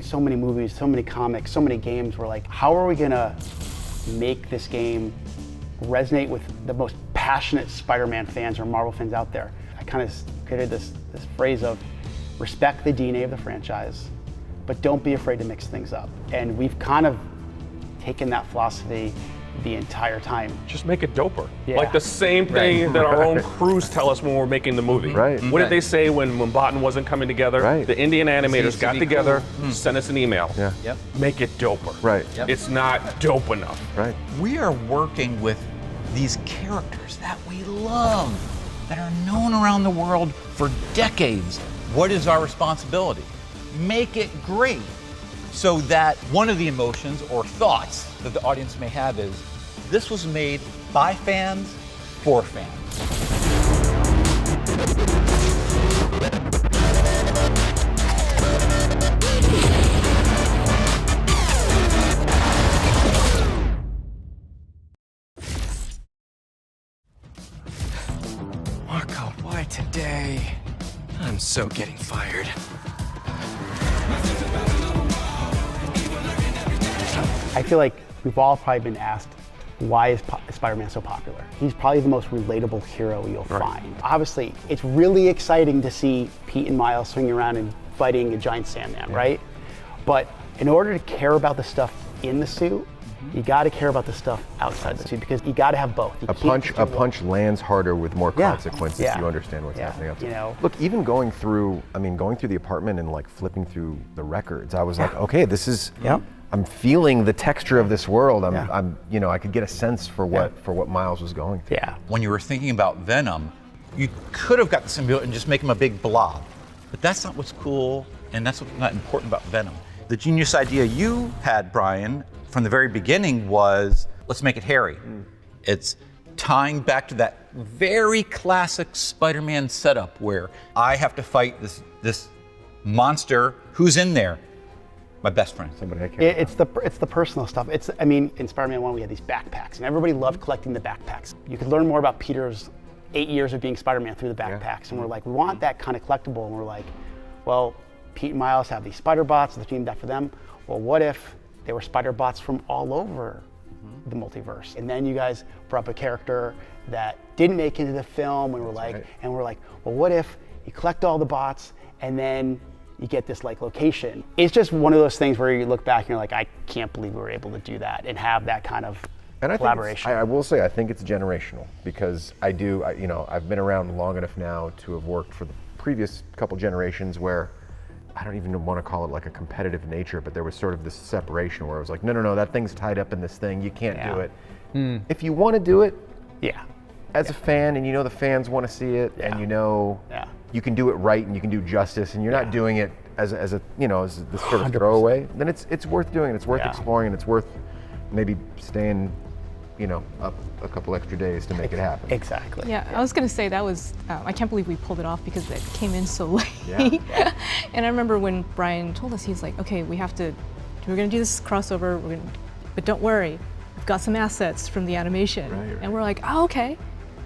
making so many movies, so many comics, so many games. We're like, how are we gonna make this game resonate with the most passionate Spider-Man fans or Marvel fans out there? I kind of created this phrase of respect the DNA of the franchise, but don't be afraid to mix things up. And we've kind of taken that philosophy the entire time. Just make it doper. Yeah. Like the same thing that our own crews tell us when we're making the movie. Right. What did they say when Botan wasn't coming together? Right. The Indian animators got together, sent us an email. Yeah. Yep. Make it doper. Right. Yep. It's not dope enough. Right. We are working with these characters that we love, that are known around the world for decades. What is our responsibility? Make it great, so that one of the emotions or thoughts that the audience may have is, this was made by fans, for fans. Marco, why today? I'm so getting fired. I feel like we've all probably been asked, why is Spider-Man so popular? He's probably the most relatable hero you'll find. Obviously, it's really exciting to see Pete and Miles swinging around and fighting a giant Sandman, right? But in order to care about the stuff in the suit, you got to care about the stuff outside the suit, because you got to have both. A punch lands harder with more consequences if you understand what's happening outside. You know, look, even going through the apartment and like flipping through the records, I was like, okay, this is. I'm feeling the texture of this world. I'm, you know, I could get a sense for what Miles was going through. Yeah. When you were thinking about Venom, you could have got the symbiote and just make him a big blob. But that's not what's cool, and that's what's not important about Venom. The genius idea you had, Bryan, from the very beginning was, let's make it hairy. It's tying back to that very classic Spider-Man setup where I have to fight this monster who's in there. My best friend, somebody I care about. It's the personal stuff. I mean, in Spider-Man 1, we had these backpacks, and everybody loved collecting the backpacks. You could learn more about Peter's 8 years of being Spider-Man through the backpacks, and we're like, we want that kind of collectible, and we're like, well, Pete and Miles have these spider bots, let's do that for them. Well, what if they were spider bots from all over the multiverse? And then you guys brought up a character that didn't make it into the film, and we're like, well, what if you collect all the bots, and then you get this like location? It's just one of those things where you look back and you're like, I can't believe we were able to do that and have that kind of collaboration. I will say, I think it's generational, because I've been around long enough now to have worked for the previous couple generations where I don't even want to call it like a competitive nature, but there was sort of this separation where it was like, no, that thing's tied up in this thing, you can't do it. If you want to do it, as a fan, and you know the fans want to see it, and you know you can do it right, and you can do justice, and you're not doing it as this sort of throwaway, then it's worth doing, and it's worth exploring, and it's worth maybe staying, up a couple extra days to make it happen. Exactly. Yeah, I was going to say that was, I can't believe we pulled it off because it came in so late. And I remember when Bryan told us, he's like, okay, we're going to do this crossover, but don't worry, we've got some assets from the animation. Right. And we're like, oh, okay.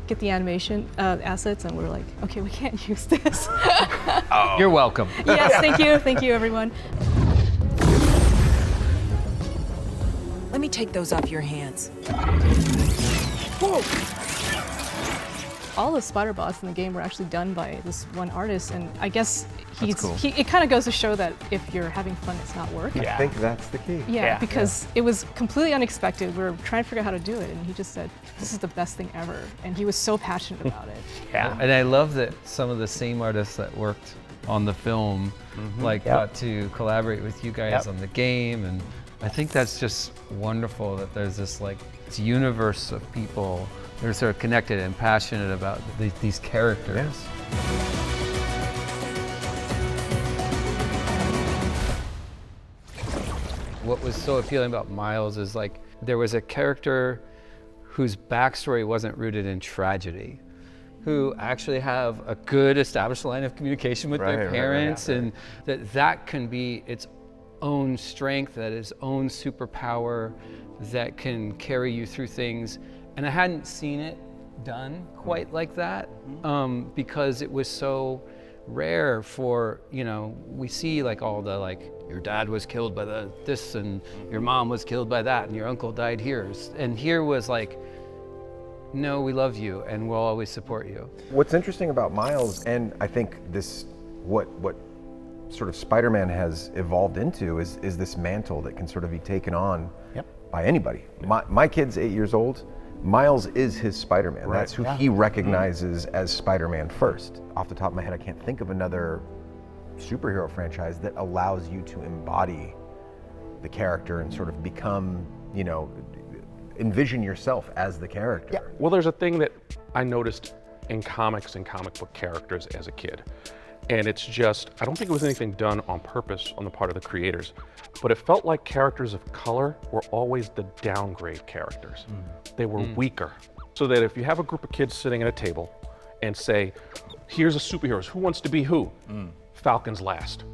Get the animation assets, and we're like, okay, we can't use this. You're welcome. Yes, thank you, everyone. Let me take those off your hands. Whoa. All the spider bots in the game were actually done by this one artist, and I guess it kind of goes to show that if you're having fun, it's not work. I think that's the key. Because it was completely unexpected. We were trying to figure out how to do it, and he just said, this is the best thing ever. And he was so passionate about it. And I love that some of the same artists that worked on the film got to collaborate with you guys on the game, and I think that's just wonderful that there's this universe of people that are sort of connected and passionate about these characters. What was so appealing about Miles is there was a character whose backstory wasn't rooted in tragedy, who actually have a good established line of communication with their parents, and that can be its own strength, that its own superpower that can carry you through things. And I hadn't seen it done quite like that, because it was so rare for, we see all the your dad was killed by this, and your mom was killed by that, and your uncle died here. And here was like, no, we love you, and we'll always support you. What's interesting about Miles, and I think this, what sort of Spider-Man has evolved into is this mantle that can sort of be taken on by anybody. My kid's 8 years old. Miles is his Spider-Man. That's who he recognizes as Spider-Man first. Off the top of my head, I can't think of another superhero franchise that allows you to embody the character and sort of become, envision yourself as the character. Well, there's a thing that I noticed in comics and comic book characters as a kid. And it's just, I don't think it was anything done on purpose on the part of the creators, but it felt like characters of color were always the downgrade characters. They were weaker. So that if you have a group of kids sitting at a table and say, here's a superheroes, who wants to be who? Falcon's last.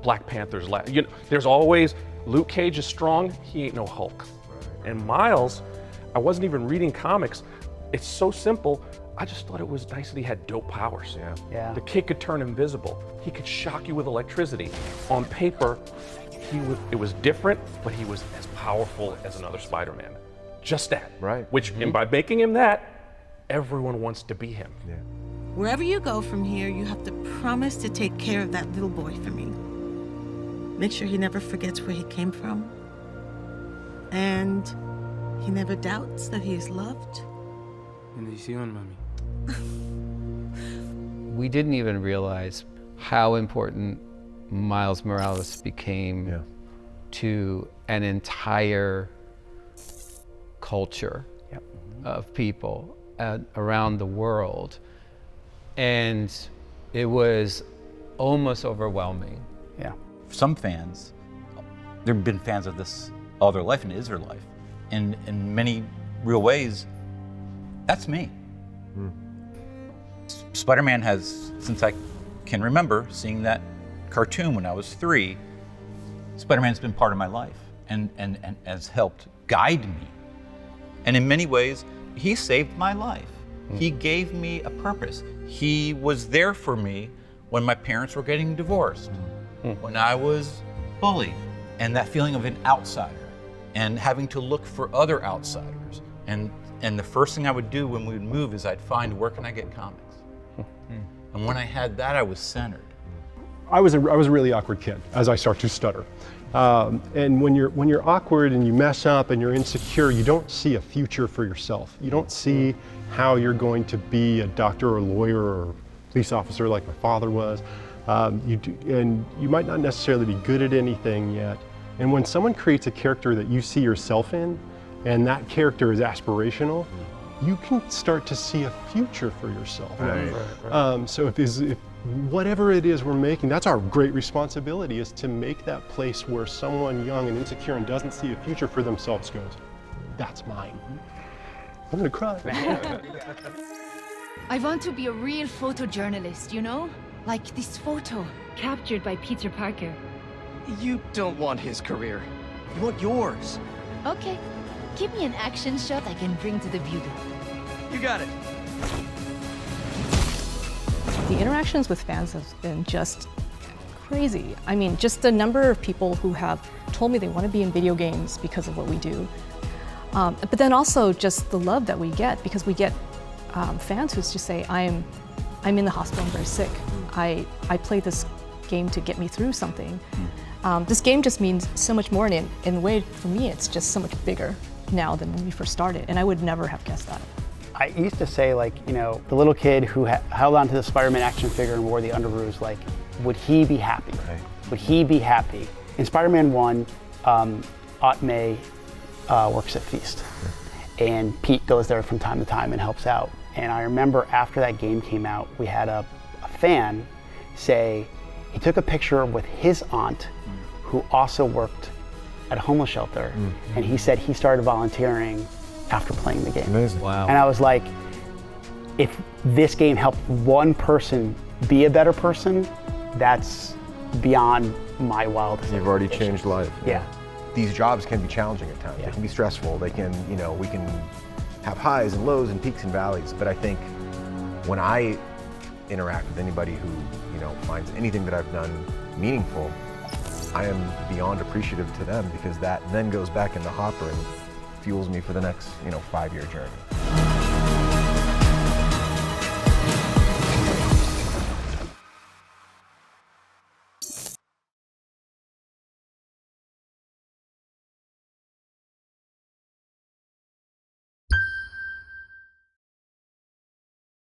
Black Panther's last. There's always, Luke Cage is strong, he ain't no Hulk. And Miles, I wasn't even reading comics. It's so simple. I just thought it was nice that he had dope powers. The kid could turn invisible. He could shock you with electricity. On paper, it was different, but he was as powerful as another Spider-Man. Just that. Right. Which, and by making him that, everyone wants to be him. Wherever you go from here, you have to promise to take care of that little boy for me. Make sure he never forgets where he came from. And he never doubts that he is loved. Bendición, mami. We didn't even realize how important Miles Morales became to an entire culture of people around the world. And it was almost overwhelming. Some fans, they've been fans of this all their life and it is their life. And in many real ways, that's me. Spider-Man has, since I can remember seeing that cartoon when I was 3, Spider-Man's been part of my life and has helped guide me. And in many ways, he saved my life. He gave me a purpose. He was there for me when my parents were getting divorced, when I was bullied, and that feeling of an outsider and having to look for other outsiders. And the first thing I would do when we would move is I'd find, where can I get comics? And when I had that, I was centered. I was a really awkward kid as I start to stutter. And when you're awkward and you mess up and you're insecure, you don't see a future for yourself. You don't see how you're going to be a doctor or a lawyer or police officer like my father was. And you might not necessarily be good at anything yet. And when someone creates a character that you see yourself in, and that character is aspirational, you can start to see a future for yourself. So if whatever it is we're making, that's our great responsibility, is to make that place where someone young and insecure and doesn't see a future for themselves goes, that's mine. I'm gonna cry. I want to be a real photojournalist, you know? Like this photo, captured by Peter Parker. You don't want his career. You want yours. Okay, give me an action shot I can bring to the beauty. You got it. The interactions with fans have been just crazy. I mean, just the number of people who have told me they want to be in video games because of what we do. But then also just the love that we get, because we get fans who just say, I'm in the hospital, I'm very sick. I play this game to get me through something. This game just means so much more, and in a way, for me, it's just so much bigger now than when we first started, and I would never have guessed that. I used to say, like, the little kid who held onto the Spider-Man action figure and wore the underoos, like, would he be happy? Right. Would he be happy? In Spider-Man 1, Aunt May works at Feast, and Pete goes there from time to time and helps out. And I remember after that game came out, we had a fan say he took a picture with his aunt, who also worked at a homeless shelter, and he said he started volunteering after playing the game. Amazing. Wow. And I was like, if this game helped one person be a better person, that's beyond my wildest. You've already changed life. Yeah. These jobs can be challenging at times. They can be stressful. They can, we can have highs and lows and peaks and valleys. But I think when I interact with anybody who, finds anything that I've done meaningful, I am beyond appreciative to them, because that then goes back in the hopper and fuels me for the next, 5-year journey.